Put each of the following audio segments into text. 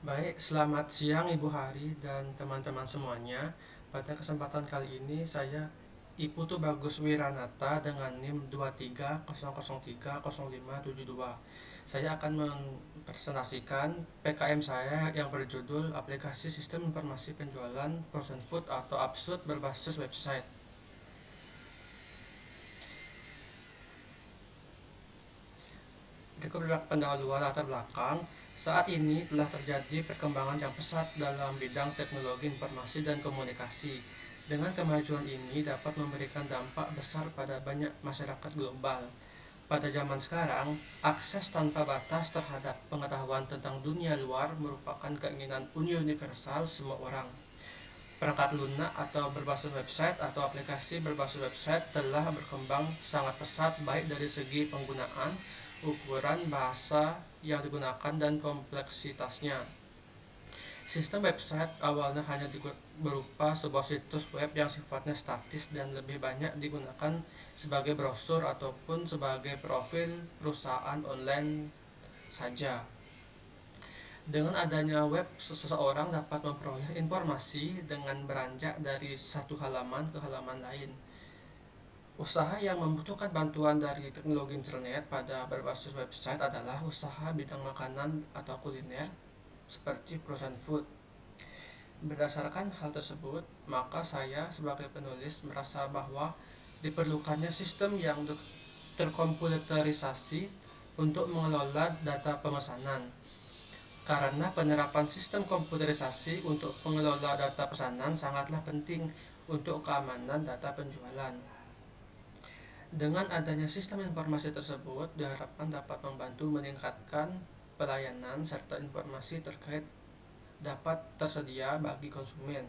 Baik, selamat siang Ibu Hari dan teman-teman semuanya. Pada kesempatan kali ini saya Iputu Bagus Wiranata dengan NIM 230030572. Saya akan mempresentasikan PKM saya yang berjudul Aplikasi Sistem Informasi Penjualan Frozen Food atau APSFood berbasis website. Berikut beberapa pendahuluan latar belakang. Saat ini telah terjadi perkembangan yang pesat dalam bidang teknologi informasi dan komunikasi. Dengan kemajuan ini dapat memberikan dampak besar pada banyak masyarakat global. Pada zaman sekarang, akses tanpa batas terhadap pengetahuan tentang dunia luar merupakan keinginan universal semua orang. Perangkat lunak atau berbasis website atau aplikasi berbasis website telah berkembang sangat pesat baik dari segi penggunaan, ukuran bahasa yang digunakan dan kompleksitasnya. Sistem website awalnya hanya berupa sebuah situs web yang sifatnya statis dan lebih banyak digunakan sebagai brosur ataupun sebagai profil perusahaan online saja. Dengan adanya web, seseorang dapat memperoleh informasi dengan beranjak dari satu halaman ke halaman lain. Usaha yang membutuhkan bantuan dari teknologi internet pada berbasis website adalah usaha bidang makanan atau kuliner seperti frozen food. Berdasarkan hal tersebut, maka saya sebagai penulis merasa bahwa diperlukannya sistem yang terkomputerisasi untuk mengelola data pemesanan. Karena penerapan sistem komputerisasi untuk pengelola data pesanan sangatlah penting untuk keamanan data penjualan. Dengan adanya sistem informasi tersebut diharapkan dapat membantu meningkatkan pelayanan serta informasi terkait dapat tersedia bagi konsumen.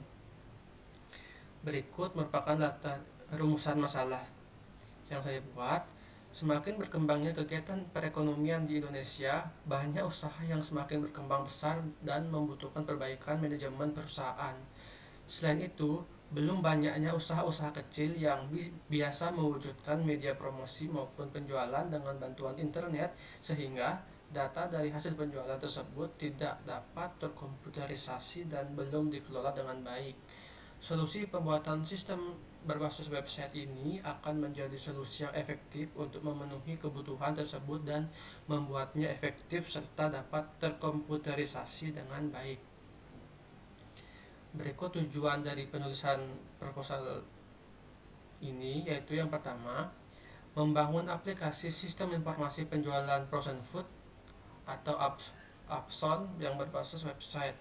Berikut merupakan rumusan masalah yang saya buat. Semakin berkembangnya kegiatan perekonomian di Indonesia, banyak usaha yang semakin berkembang besar dan membutuhkan perbaikan manajemen perusahaan. Selain itu, belum banyaknya usaha-usaha kecil yang biasa mewujudkan media promosi maupun penjualan dengan bantuan internet, sehingga data dari hasil penjualan tersebut tidak dapat terkomputerisasi dan belum dikelola dengan baik. Solusi pembuatan sistem berbasis website ini akan menjadi solusi yang efektif untuk memenuhi kebutuhan tersebut dan membuatnya efektif serta dapat terkomputerisasi dengan baik. Berikut tujuan dari penulisan proposal ini, yaitu yang pertama, membangun aplikasi sistem informasi penjualan frozen food atau APSON yang berbasis website.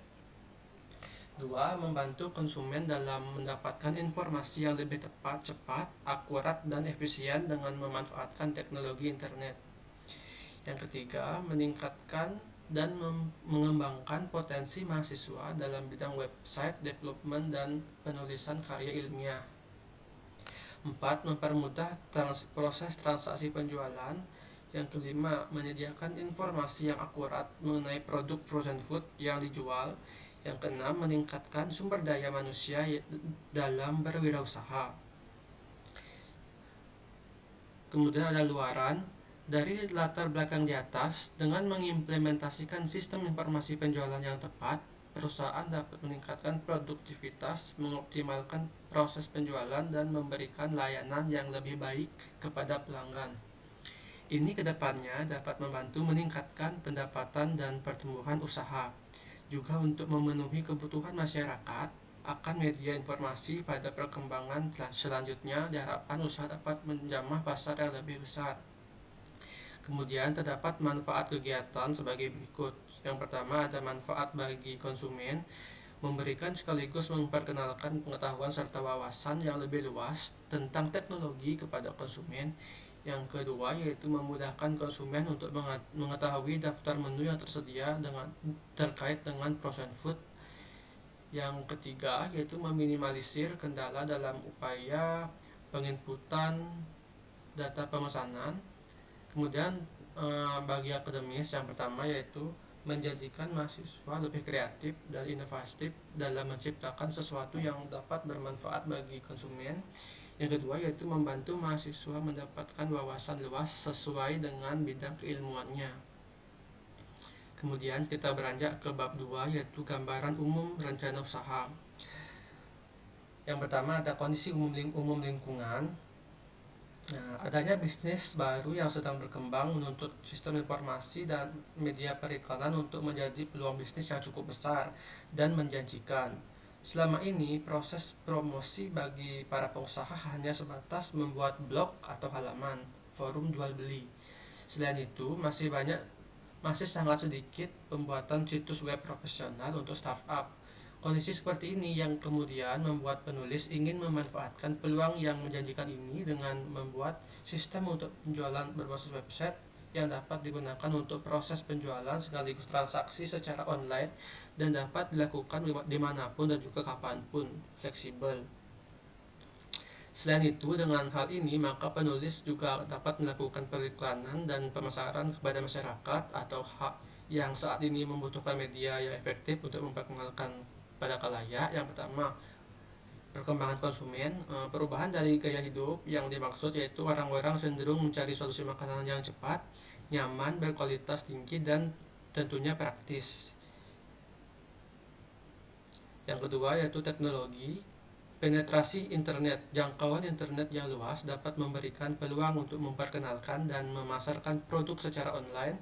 Dua, membantu konsumen dalam mendapatkan informasi yang lebih tepat, cepat, akurat, dan efisien dengan memanfaatkan teknologi internet. Yang ketiga, meningkatkan dan mengembangkan potensi mahasiswa dalam bidang website development dan penulisan karya ilmiah. Empat, mempermudah proses transaksi penjualan. Yang kelima, menyediakan informasi yang akurat mengenai produk frozen food yang dijual. Yang keenam, meningkatkan sumber daya manusia dalam berwirausaha. Kemudian ada luaran. Dari latar belakang di atas, dengan mengimplementasikan sistem informasi penjualan yang tepat, perusahaan dapat meningkatkan produktivitas, mengoptimalkan proses penjualan, dan memberikan layanan yang lebih baik kepada pelanggan. Ini kedepannya dapat membantu meningkatkan pendapatan dan pertumbuhan usaha. Juga untuk memenuhi kebutuhan masyarakat akan media informasi pada perkembangan selanjutnya, diharapkan usaha dapat menjamah pasar yang lebih besar. Kemudian terdapat manfaat kegiatan sebagai berikut. Yang pertama, ada manfaat bagi konsumen, memberikan sekaligus memperkenalkan pengetahuan serta wawasan yang lebih luas tentang teknologi kepada konsumen. Yang kedua, yaitu memudahkan konsumen untuk mengetahui daftar menu yang tersedia terkait dengan frozen food. Yang ketiga, yaitu meminimalisir kendala dalam upaya penginputan data pemesanan. Kemudian bagi akademis, yang pertama yaitu menjadikan mahasiswa lebih kreatif dan inovatif dalam menciptakan sesuatu yang dapat bermanfaat bagi konsumen. Yang kedua yaitu membantu mahasiswa mendapatkan wawasan luas sesuai dengan bidang keilmuannya. Kemudian kita beranjak ke bab 2, yaitu gambaran umum rencana usaha. Yang pertama ada kondisi umum lingkungan. Nah, adanya bisnis baru yang sedang berkembang menuntut sistem informasi dan media periklanan untuk menjadi peluang bisnis yang cukup besar dan menjanjikan. Selama ini, proses promosi bagi para pengusaha hanya sebatas membuat blog atau halaman, forum jual beli. Selain itu, masih sangat sedikit pembuatan situs web profesional untuk startup. Kondisi seperti ini yang kemudian membuat penulis ingin memanfaatkan peluang yang menjanjikan ini dengan membuat sistem untuk penjualan berbasis website yang dapat digunakan untuk proses penjualan sekaligus transaksi secara online dan dapat dilakukan dimanapun dan juga kapanpun, fleksibel. Selain itu, dengan hal ini maka penulis juga dapat melakukan periklanan dan pemasaran kepada masyarakat atau hak yang saat ini membutuhkan media yang efektif untuk memperkenalkan pada khalayak. Yang pertama, perkembangan konsumen, perubahan dari gaya hidup yang dimaksud yaitu orang-orang cenderung mencari solusi makanan yang cepat, nyaman, berkualitas tinggi, dan tentunya praktis. Yang kedua yaitu teknologi. Penetrasi internet, jangkauan internet yang luas dapat memberikan peluang untuk memperkenalkan dan memasarkan produk secara online.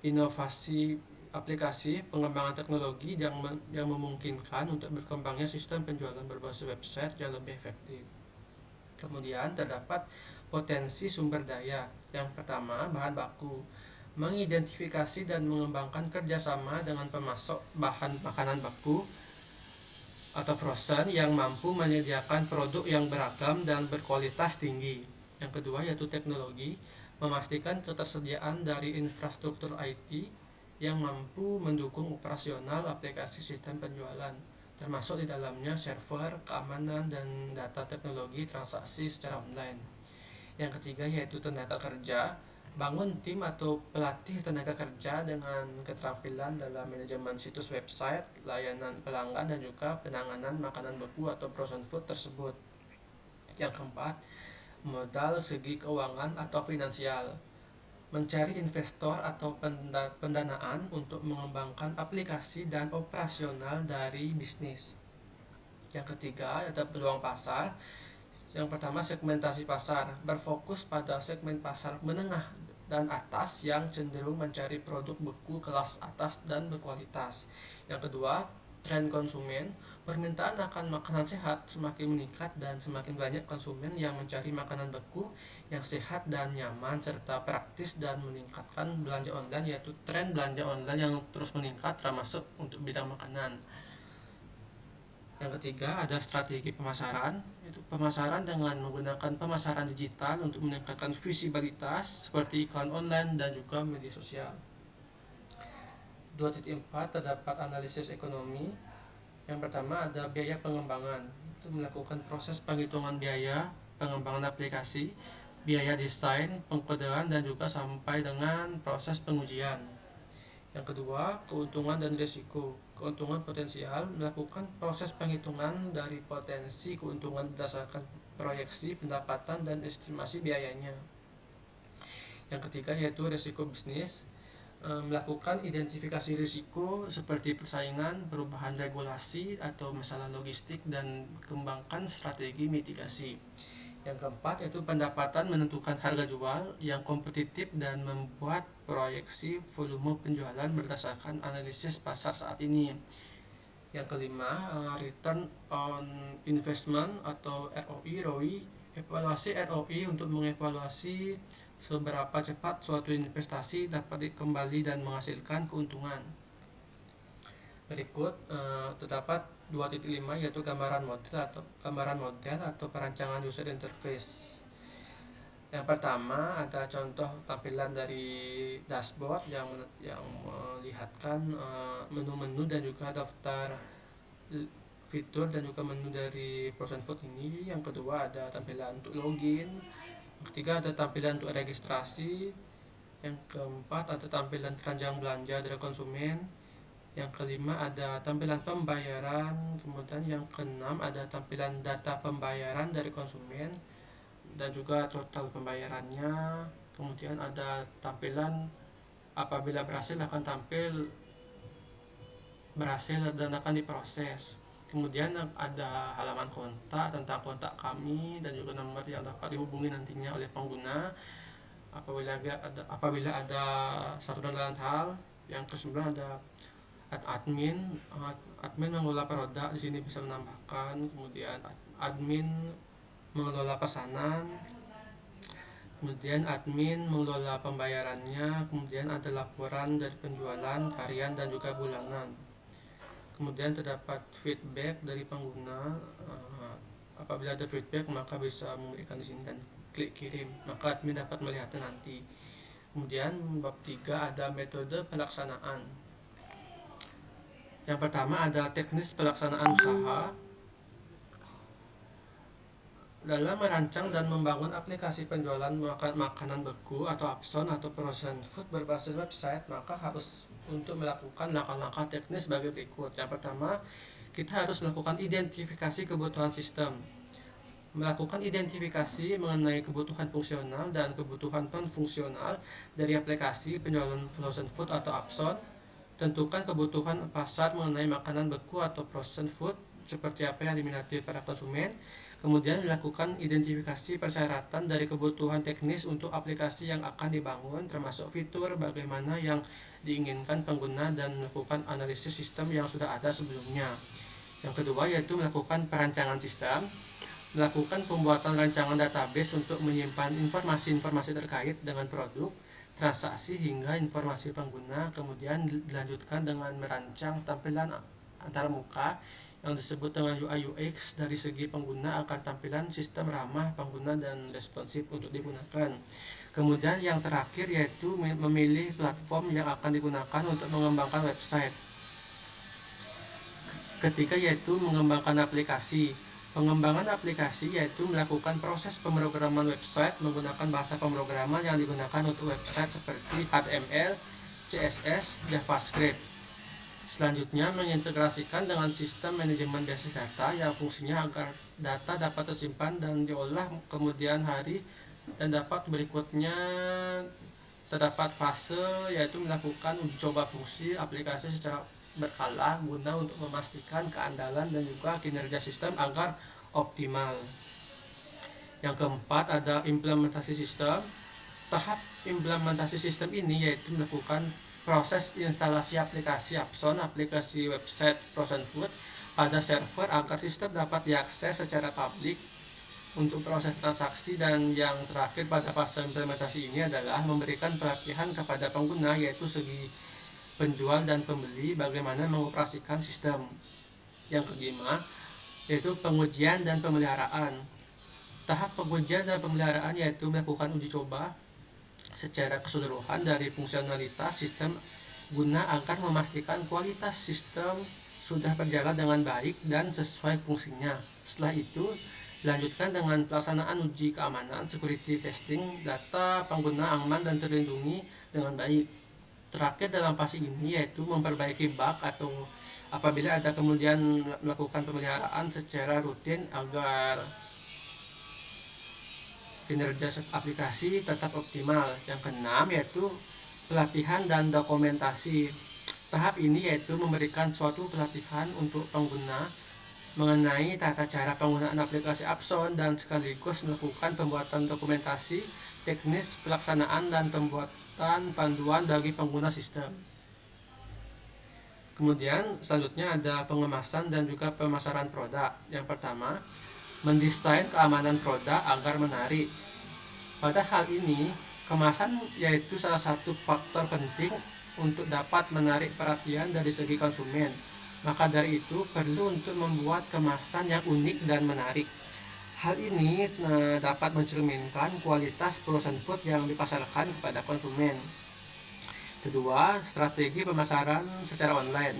Inovasi aplikasi, pengembangan teknologi yang memungkinkan untuk berkembangnya sistem penjualan berbasis website yang lebih efektif. Kemudian terdapat potensi sumber daya. Yang pertama, bahan baku. Mengidentifikasi dan mengembangkan kerjasama dengan pemasok bahan makanan baku atau frozen yang mampu menyediakan produk yang beragam dan berkualitas tinggi. Yang kedua yaitu teknologi, memastikan ketersediaan dari infrastruktur IT yang mampu mendukung operasional aplikasi sistem penjualan, termasuk di dalamnya server, keamanan, dan data teknologi transaksi secara online. Yang ketiga yaitu tenaga kerja, bangun tim atau pelatih tenaga kerja dengan keterampilan dalam manajemen situs website, layanan pelanggan, dan juga penanganan makanan beku atau frozen food tersebut. Yang keempat, modal segi keuangan atau finansial, mencari investor atau pendanaan untuk mengembangkan aplikasi dan operasional dari bisnis. Yang ketiga yaitu peluang pasar. Yang pertama, segmentasi pasar, berfokus pada segmen pasar menengah dan atas yang cenderung mencari produk beku kelas atas dan berkualitas. Yang kedua, tren konsumen, permintaan akan makanan sehat semakin meningkat dan semakin banyak konsumen yang mencari makanan beku yang sehat dan nyaman serta praktis dan meningkatkan belanja online, yaitu tren belanja online yang terus meningkat termasuk untuk bidang makanan. Yang ketiga ada strategi pemasaran, yaitu pemasaran dengan menggunakan pemasaran digital untuk meningkatkan visibilitas seperti iklan online dan juga media sosial. 2.4 terdapat analisis ekonomi. Yang pertama ada biaya pengembangan, itu melakukan proses penghitungan biaya pengembangan aplikasi, biaya desain, pengkodean, dan juga sampai dengan proses pengujian. Yang kedua, keuntungan dan risiko. Keuntungan potensial, melakukan proses penghitungan dari potensi keuntungan berdasarkan proyeksi pendapatan dan estimasi biayanya. Yang ketiga yaitu risiko bisnis, melakukan identifikasi risiko seperti persaingan, perubahan regulasi, atau masalah logistik, dan kembangkan strategi mitigasi. Yang keempat yaitu pendapatan, menentukan harga jual yang kompetitif dan membuat proyeksi volume penjualan berdasarkan analisis pasar saat ini. Yang kelima, return on investment atau ROI, evaluasi ROI untuk mengevaluasi seberapa cepat suatu investasi dapat kembali dan menghasilkan keuntungan. Berikut terdapat 2.5 yaitu gambaran model atau perancangan user interface. Yang pertama ada contoh tampilan dari dashboard yang melihatkan menu-menu dan juga daftar fitur dan juga menu dari frozen food ini. Yang kedua ada tampilan untuk login. Yang ketiga ada tampilan untuk registrasi. Yang keempat ada tampilan keranjang belanja dari konsumen. Yang kelima ada tampilan pembayaran. Kemudian yang keenam ada tampilan data pembayaran dari konsumen dan juga total pembayarannya. Kemudian ada tampilan Apabila berhasil akan tampil berhasil dan akan diproses. Kemudian ada halaman kontak tentang kontak kami dan juga nomor yang dapat dihubungi nantinya oleh pengguna apabila ada satu dan lain hal. Yang kesembilan ada admin. Admin mengelola produk, di sini bisa menambahkan. Kemudian admin mengelola pesanan. Kemudian admin mengelola pembayarannya. Kemudian ada laporan dari penjualan harian dan juga bulanan. Kemudian terdapat feedback dari pengguna. Apabila ada feedback maka bisa memberikan di sini dan klik kirim, maka admin dapat melihatnya nanti. Kemudian bab 3 ada metode pelaksanaan. Yang pertama ada teknis pelaksanaan usaha. Dalam merancang dan membangun aplikasi penjualan makanan beku atau Apson atau frozen food berbasis website, maka harus untuk melakukan langkah-langkah teknis sebagai berikut. Yang pertama, kita harus melakukan identifikasi kebutuhan sistem. Melakukan identifikasi mengenai kebutuhan fungsional dan kebutuhan non-fungsional dari aplikasi penjualan frozen food atau Apson. Tentukan kebutuhan pasar mengenai makanan beku atau frozen food seperti apa yang diminati para konsumen. Kemudian dilakukan identifikasi persyaratan dari kebutuhan teknis untuk aplikasi yang akan dibangun, termasuk fitur bagaimana yang diinginkan pengguna, dan melakukan analisis sistem yang sudah ada sebelumnya. Yang kedua yaitu melakukan perancangan sistem. Melakukan pembuatan rancangan database untuk menyimpan informasi-informasi terkait dengan produk, transaksi hingga informasi pengguna. Kemudian dilanjutkan dengan merancang tampilan antarmuka yang disebut dengan UI UX dari segi pengguna agar tampilan sistem ramah pengguna dan responsif untuk digunakan. Kemudian yang terakhir yaitu memilih platform yang akan digunakan untuk mengembangkan website. Ketiga yaitu mengembangkan aplikasi. Pengembangan aplikasi yaitu melakukan proses pemrograman website menggunakan bahasa pemrograman yang digunakan untuk website seperti HTML, CSS, JavaScript. Selanjutnya mengintegrasikan dengan sistem manajemen basis data yang fungsinya agar data dapat tersimpan dan diolah kemudian hari. Dan dapat berikutnya terdapat fase yaitu melakukan uji coba fungsi aplikasi secara berkala guna untuk memastikan keandalan dan juga kinerja sistem agar optimal. Yang keempat ada implementasi sistem. Tahap implementasi sistem ini yaitu melakukan proses instalasi aplikasi Apson, aplikasi website frozen food pada server agar sistem dapat diakses secara publik untuk proses transaksi. Dan yang terakhir pada fase implementasi ini adalah memberikan pelatihan kepada pengguna yaitu segi penjual dan pembeli bagaimana mengoperasikan sistem. Yang kelima yaitu pengujian dan pemeliharaan. Tahap pengujian dan pemeliharaan yaitu melakukan uji coba secara keseluruhan dari fungsionalitas sistem guna agar memastikan kualitas sistem sudah berjalan dengan baik dan sesuai fungsinya. Setelah itu dilanjutkan dengan pelaksanaan uji keamanan, security testing, data pengguna aman dan terlindungi dengan baik. Terakhir dalam fase ini yaitu memperbaiki bug atau apabila ada, kemudian melakukan pemeliharaan secara rutin agar kinerja aplikasi tetap optimal. Yang keenam yaitu pelatihan dan dokumentasi. Tahap ini yaitu memberikan suatu pelatihan untuk pengguna mengenai tata cara penggunaan aplikasi Apson dan sekaligus melakukan pembuatan dokumentasi teknis pelaksanaan dan pembuatan panduan bagi pengguna sistem. Kemudian selanjutnya ada pengemasan dan juga pemasaran produk. Yang pertama, mendesain keamanan produk agar menarik. Pada hal ini, kemasan yaitu salah satu faktor penting untuk dapat menarik perhatian dari segi konsumen. Maka dari itu perlu untuk membuat kemasan yang unik dan menarik. Hal ini dapat mencerminkan kualitas frozen food yang dipasarkan kepada konsumen. Kedua, strategi pemasaran secara online.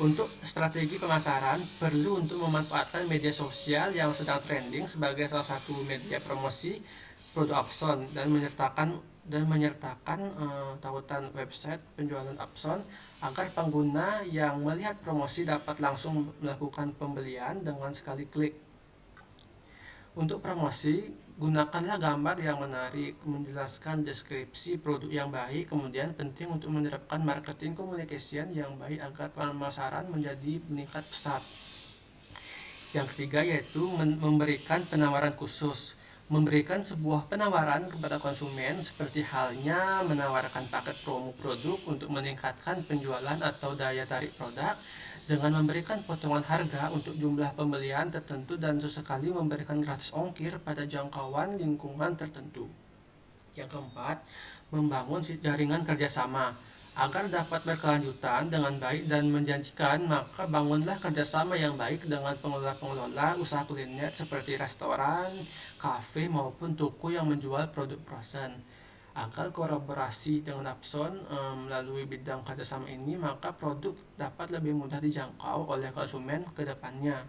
Untuk strategi pemasaran perlu untuk memanfaatkan media sosial yang sedang trending sebagai salah satu media promosi produk Apson dan menyertakan tautan website penjualan Apson agar pengguna yang melihat promosi dapat langsung melakukan pembelian dengan sekali klik. Untuk promosi Gunakanlah gambar yang menarik, menjelaskan deskripsi produk yang baik, kemudian penting untuk menerapkan marketing communication yang baik agar pemasaran menjadi meningkat pesat. Yang ketiga yaitu memberikan penawaran khusus. Memberikan sebuah penawaran kepada konsumen seperti halnya menawarkan paket promo produk untuk meningkatkan penjualan atau daya tarik produk dengan memberikan potongan harga untuk jumlah pembelian tertentu dan sesekali memberikan gratis ongkir pada jangkauan lingkungan tertentu. Yang keempat, membangun jaringan kerjasama. Agar dapat berkelanjutan dengan baik dan menjanjikan, maka bangunlah kerjasama yang baik dengan pengelola-pengelola usaha kuliner seperti restoran, kafe, maupun toko yang menjual produk frozen. Agar kolaborasi dengan Apson melalui bidang kerjasama ini, maka produk dapat lebih mudah dijangkau oleh konsumen ke depannya.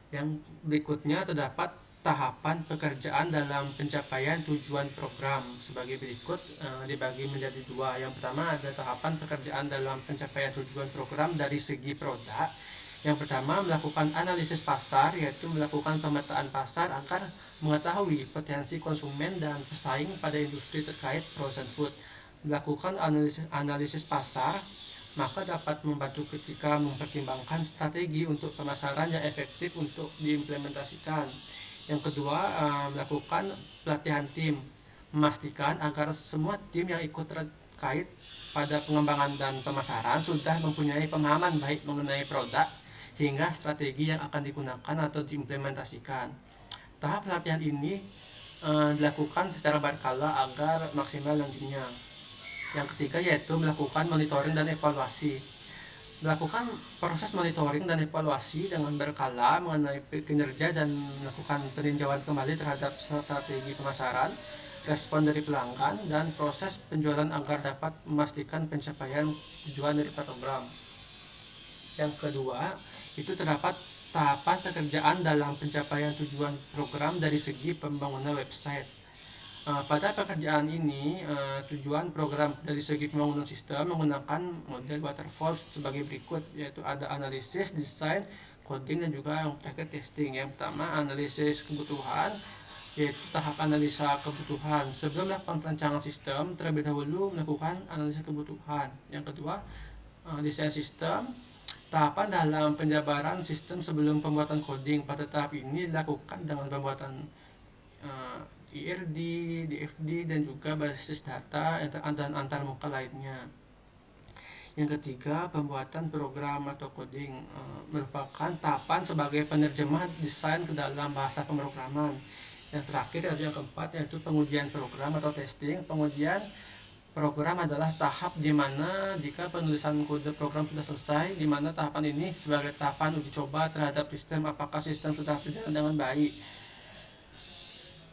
Yang berikutnya terdapat tahapan pekerjaan dalam pencapaian tujuan program sebagai berikut, dibagi menjadi dua. Yang pertama ada tahapan pekerjaan dalam pencapaian tujuan program dari segi produk. Yang pertama melakukan analisis pasar, yaitu melakukan pemetaan pasar agar mengetahui potensi konsumen dan pesaing pada industri terkait frozen food. Melakukan analisis pasar maka dapat membantu ketika mempertimbangkan strategi untuk pemasaran yang efektif untuk diimplementasikan. Yang kedua, melakukan pelatihan tim, memastikan agar semua tim yang ikut terkait pada pengembangan dan pemasaran sudah mempunyai pemahaman baik mengenai produk hingga strategi yang akan digunakan atau diimplementasikan. Tahap pelatihan ini dilakukan secara berkala agar maksimal nantinya. Yang ketiga yaitu melakukan monitoring dan evaluasi. Melakukan proses monitoring dan evaluasi dengan berkala mengenai kinerja dan melakukan peninjauan kembali terhadap strategi pemasaran, respon dari pelanggan, dan proses penjualan agar dapat memastikan pencapaian tujuan dari program. Yang kedua, itu terdapat tahapan pekerjaan dalam pencapaian tujuan program dari segi pembangunan website. Pada pekerjaan ini, tujuan program dari segi pembangunan sistem menggunakan model waterfall sebagai berikut, yaitu ada analisis, desain, coding, dan juga yang terakhir testing. Yang pertama analisis kebutuhan, yaitu tahap analisa kebutuhan. Sebelum melakukan perancangan sistem, terlebih dahulu melakukan analisis kebutuhan. Yang kedua, desain sistem. Tahapan dalam penjabaran sistem sebelum pembuatan coding. Pada tahap ini dilakukan dengan pembuatan IRD, DFD, dan juga basis data dan antarmuka lainnya. Yang ketiga, pembuatan program atau coding merupakan tahapan sebagai penerjemah desain ke dalam bahasa pemrograman. Yang terakhir yang keempat yaitu pengujian program atau testing. Pengujian program adalah tahap di mana jika penulisan kode program sudah selesai, di mana tahapan ini sebagai tahapan uji coba terhadap sistem apakah sistem sudah berjalan dengan baik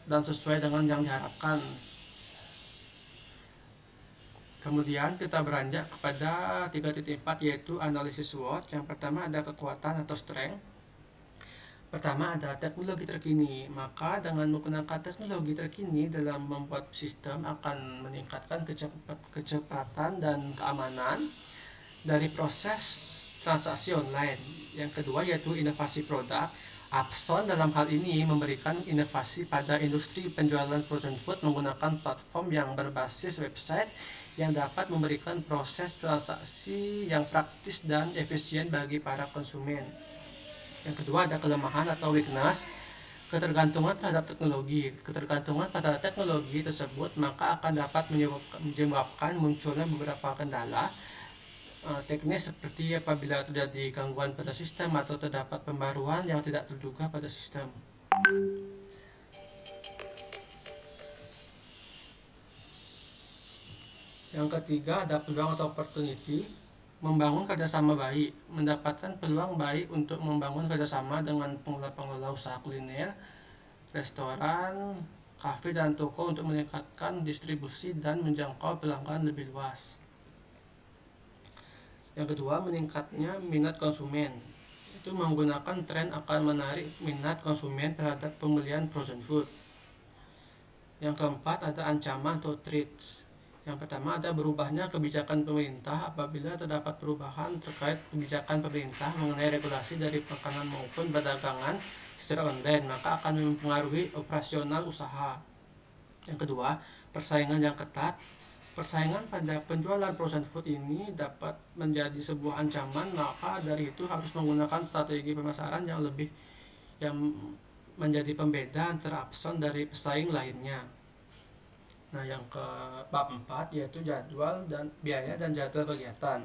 dan sesuai dengan yang diharapkan. Kemudian kita beranjak kepada 3.4 yaitu analisis SWOT. Yang pertama ada kekuatan atau strength. Pertama ada teknologi terkini. Maka dengan menggunakan teknologi terkini dalam membuat sistem akan meningkatkan kecepatan dan keamanan dari proses transaksi online. Yang kedua yaitu inovasi produk. Apson dalam hal ini memberikan inovasi pada industri penjualan frozen food menggunakan platform yang berbasis website yang dapat memberikan proses transaksi yang praktis dan efisien bagi para konsumen. Yang kedua ada kelemahan atau weakness, ketergantungan terhadap teknologi. Ketergantungan pada teknologi tersebut maka akan dapat menyebabkan munculnya beberapa kendala teknis seperti apabila terjadi gangguan pada sistem atau terdapat pembaruan yang tidak terduga pada sistem. Yang ketiga ada peluang atau opportunity, membangun kerjasama baik, mendapatkan peluang baik untuk membangun kerjasama dengan pengelola usaha kuliner, restoran, kafe, dan toko untuk meningkatkan distribusi dan menjangkau pelanggan lebih luas. Yang kedua, meningkatnya minat konsumen. Itu menggunakan tren akan menarik minat konsumen terhadap pembelian frozen food. Yang keempat, ada ancaman atau threats. Yang pertama, ada berubahnya kebijakan pemerintah apabila terdapat perubahan terkait kebijakan pemerintah mengenai regulasi dari makanan maupun perdagangan secara online, maka akan mempengaruhi operasional usaha. Yang kedua, persaingan yang ketat. Persaingan pada penjualan frozen food ini dapat menjadi sebuah ancaman, maka dari itu harus menggunakan strategi pemasaran yang menjadi pembeda antara Upson dari pesaing lainnya. Nah, yang ke bab 4 yaitu jadwal dan biaya dan jadwal kegiatan.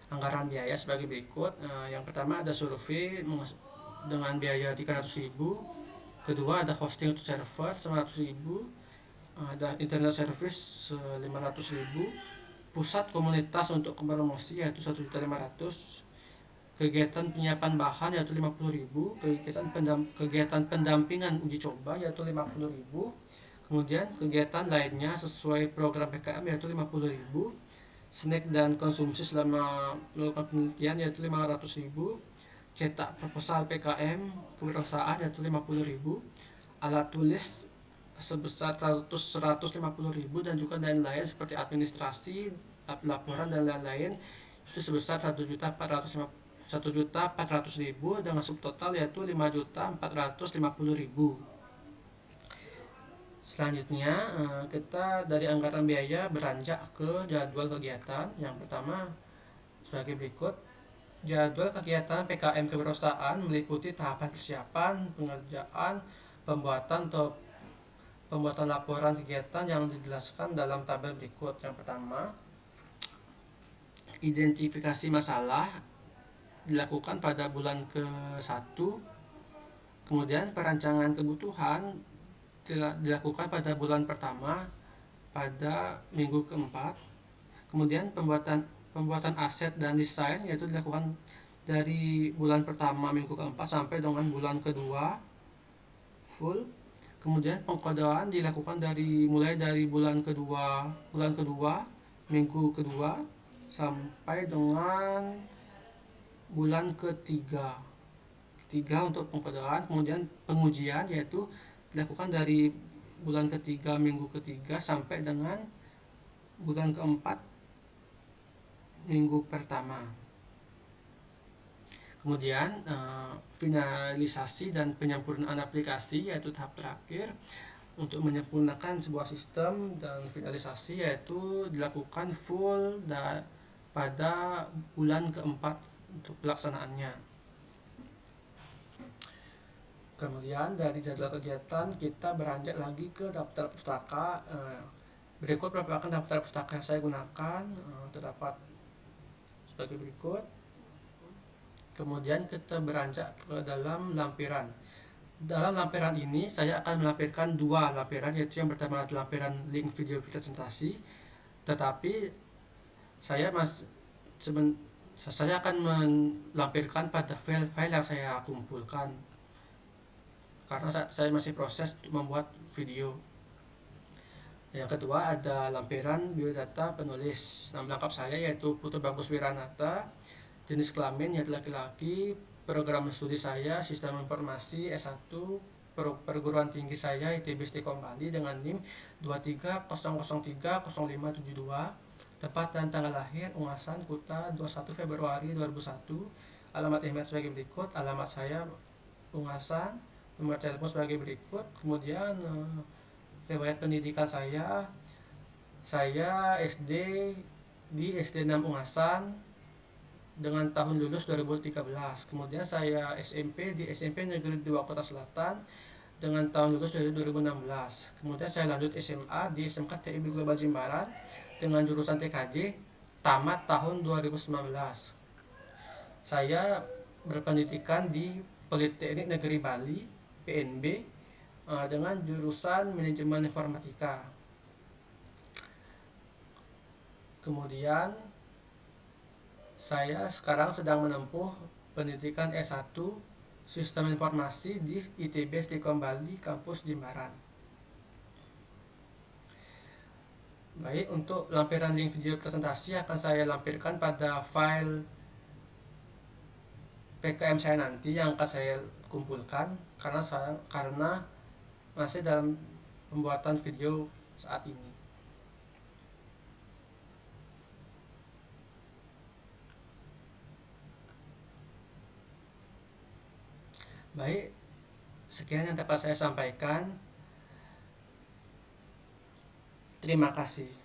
Anggaran biaya sebagai berikut. Yang pertama ada survei dengan biaya 300.000. Kedua ada hosting untuk server 100.000. Ada internet service 500.000. Pusat komunitas untuk promosi yaitu 1.500.000. Kegiatan penyiapan bahan yaitu 50.000. Kegiatan pendampingan uji coba yaitu 50.000. Kemudian kegiatan lainnya sesuai program PKM yaitu 50.000. Snack dan konsumsi selama melakukan penelitian yaitu 500.000. Cetak proposal PKM kewirausahaan yaitu 50.000. Alat tulis sebesar 150.000 dan juga lain-lain seperti administrasi, laporan dan lain-lain itu sebesar 1.400.000 dengan subtotal yaitu 5.450.000. Selanjutnya kita dari anggaran biaya beranjak ke jadwal kegiatan. Yang pertama sebagai berikut. Jadwal kegiatan PKM kewirausahaan meliputi tahapan persiapan, pengerjaan, pembuatan laporan kegiatan yang dijelaskan dalam tabel berikut. Yang pertama, identifikasi masalah dilakukan pada bulan ke-1. Kemudian perancangan kebutuhan dilakukan pada bulan pertama pada minggu ke-4. Kemudian pembuatan aset dan desain yaitu dilakukan dari bulan pertama minggu ke-4 sampai dengan bulan kedua full. Kemudian pengkodean dilakukan mulai dari bulan kedua minggu kedua sampai dengan bulan ketiga untuk pengkodean. Kemudian pengujian yaitu dilakukan dari bulan ketiga minggu ketiga sampai dengan bulan keempat minggu pertama. Kemudian finalisasi dan penyempurnaan aplikasi yaitu tahap terakhir. Untuk menyempurnakan sebuah sistem dan finalisasi yaitu dilakukan full pada bulan keempat untuk pelaksanaannya. Kemudian dari jadwal kegiatan kita beranjak lagi ke daftar pustaka. Berikut merupakan daftar pustaka yang saya gunakan, terdapat sebagai berikut. Kemudian kita beranjak ke dalam lampiran. Dalam lampiran ini saya akan melampirkan dua lampiran, yaitu yang pertama adalah lampiran link video presentasi. Tetapi saya akan melampirkan pada file-file yang saya kumpulkan karena saya masih proses untuk membuat video. Yang kedua ada lampiran biodata penulis. Nama lengkap saya yaitu Putu Bagus Wiranata, jenis kelamin yaitu laki-laki, program studi saya Sistem Informasi S1, perguruan tinggi saya ITB Stikom Bali dengan NIM 2300300572, tempat dan tanggal lahir Ungasan Kuta 21 Februari 2001, alamat email sebagai berikut, alamat saya Ungasan, nomor telepon sebagai berikut. Kemudian riwayat pendidikan saya SD di SD 6 Ungasan dengan tahun lulus 2013. Kemudian saya SMP di SMP Negeri 2 Kota Selatan dengan tahun lulus dari 2016. Kemudian saya lanjut SMA di SMK TIB Global Jimbaran dengan jurusan TKJ tamat tahun 2019. Saya berpendidikan di Politeknik Negeri Bali PNB dengan jurusan manajemen informatika. Kemudian saya sekarang sedang menempuh pendidikan S1 Sistem Informasi di ITB Stikom Bali kampus Jimbaran. Baik, untuk lampiran link video presentasi akan saya lampirkan pada file PKM saya nanti yang akan saya kumpulkan karena masih dalam pembuatan video saat ini. Baik, Sekian yang dapat saya sampaikan. Terima kasih.